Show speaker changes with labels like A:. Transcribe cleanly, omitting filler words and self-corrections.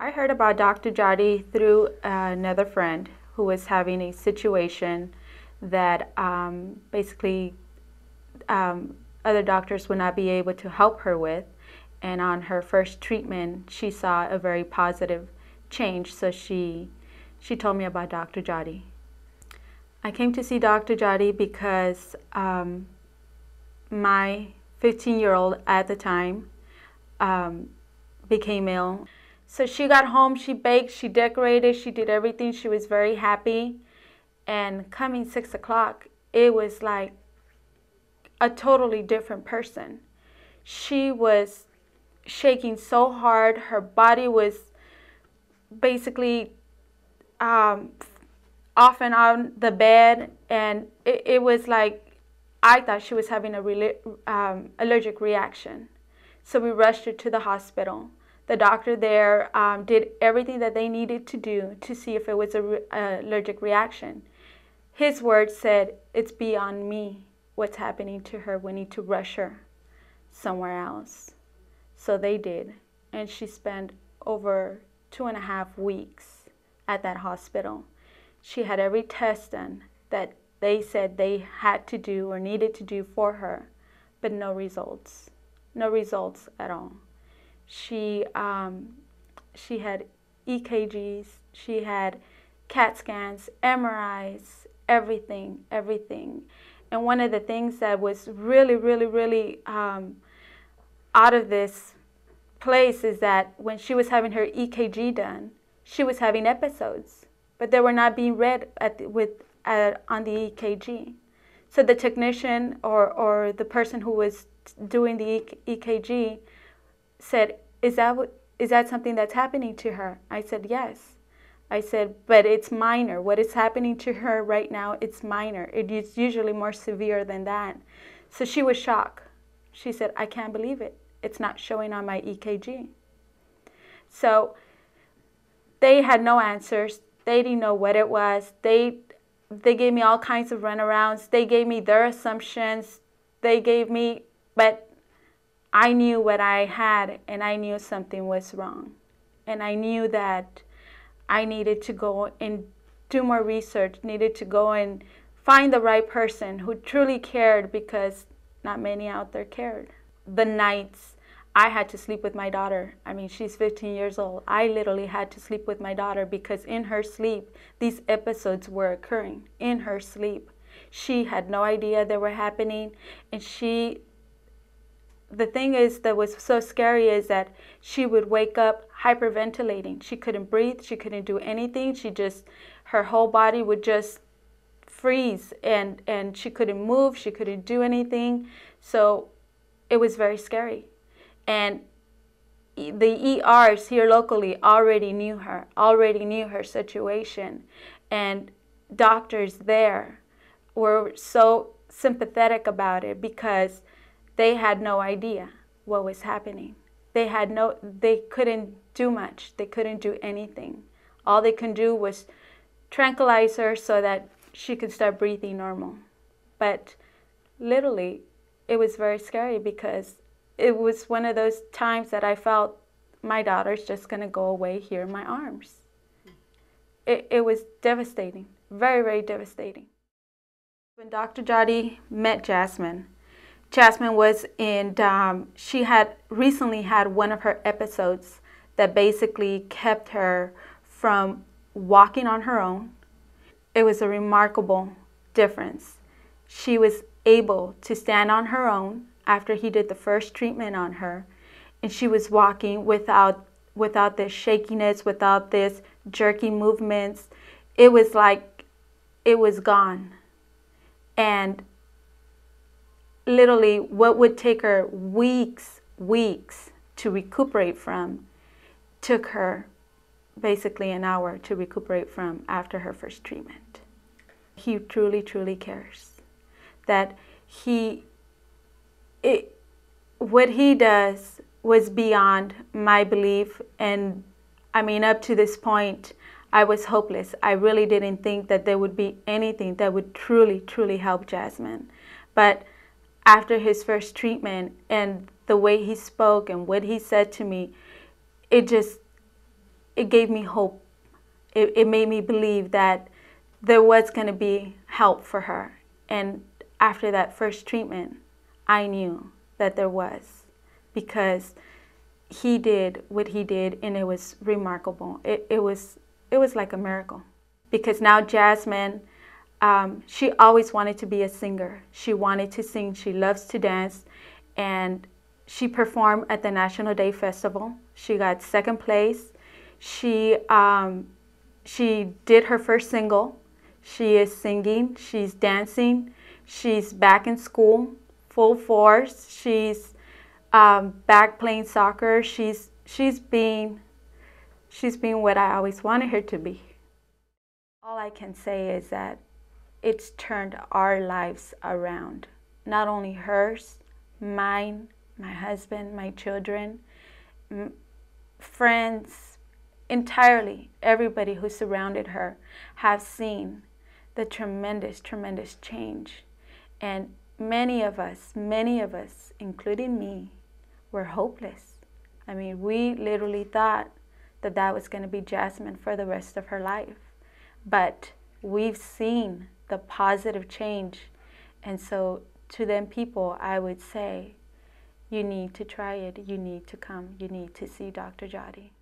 A: I heard about Dr. Jody through another friend who was having a situation that basically other doctors would not be able to help her with. And on her first treatment, she saw a very positive change. So she told me about Dr. Jody. I came to see Dr. Jody because my 15-year-old at the time became ill. So she got home, she baked, she decorated, she did everything. She was very happy. And coming 6 o'clock, it was like a totally different person. She was shaking so hard. Her body was basically off and on the bed. And it was like, I thought she was having a allergic reaction. So we rushed her to the hospital. The doctor there did everything that they needed to do to see if it was an allergic reaction. His words said, "It's beyond me what's happening to her. We need to rush her somewhere else." So they did. And she spent over 2.5 weeks at that hospital. She had every test done that they said they had to do or needed to do for her, but no results. No results at all. She had EKGs, she had CAT scans, MRIs, everything. And one of the things that was really out of this place is that when she was having her EKG done, she was having episodes, but they were not being read on the EKG. So the technician or the person who was doing the EKG said, is that something that's happening to her? I said, yes. I said, but it's minor. What is happening to her right now, it's minor. It is usually more severe than that. So she was shocked. She said, I can't believe it. It's not showing on my EKG. So they had no answers. They didn't know what it was. They gave me all kinds of runarounds. They gave me their assumptions. But I knew what I had, and I knew something was wrong. And I knew that I needed to go and do more research, needed to go and find the right person who truly cared, because not many out there cared. The nights I had to sleep with my daughter. I mean, she's 15 years old. I literally had to sleep with my daughter because in her sleep, these episodes were occurring in her sleep. She had no idea they were happening, and the thing is that was so scary is that she would wake up hyperventilating. She couldn't breathe. She couldn't do anything. Her whole body would just freeze, and she couldn't move. She couldn't do anything. So it was very scary. And the ERs here locally already knew her situation. And doctors there were so sympathetic about it because they had no idea what was happening. They couldn't do much. They couldn't do anything. All they could do was tranquilize her so that she could start breathing normal. But literally, it was very scary because it was one of those times that I felt my daughter's just going to go away here in my arms. It was devastating, very devastating. When Dr. Jody met Jasmine was she had recently had one of her episodes that basically kept her from walking on her own. It was a remarkable difference. She was able to stand on her own after he did the first treatment on her, and she was walking without this shakiness, without this jerky movements. It was like it was gone. And literally what would take her weeks to recuperate from took her basically an hour to recuperate from after her first treatment. He truly cares. That what he does was beyond my belief. And I mean, up to this point, I was hopeless. I really didn't think that there would be anything that would truly help Jasmine. But after his first treatment and the way he spoke and what he said to me, it it gave me hope. It made me believe that there was going to be help for her. And after that first treatment, I knew that there was, because he did what he did, and it was remarkable. It was like a miracle. Because now Jasmine, she always wanted to be a singer. She wanted to sing. She loves to dance. And she performed at the National Day Festival. She got second place. She did her first single. She is singing. She's dancing. She's back in school, full force. She's back playing soccer. She's being what I always wanted her to be. All I can say is that it's turned our lives around. Not only hers, mine, my husband, my children, friends, entirely everybody who surrounded her have seen the tremendous, tremendous change. And many of us, including me, were hopeless. I mean, we literally thought that that was going to be Jasmine for the rest of her life. But we've seen the positive change. And so to them people, I would say, you need to try it. You need to come. You need to see Dr. Jody.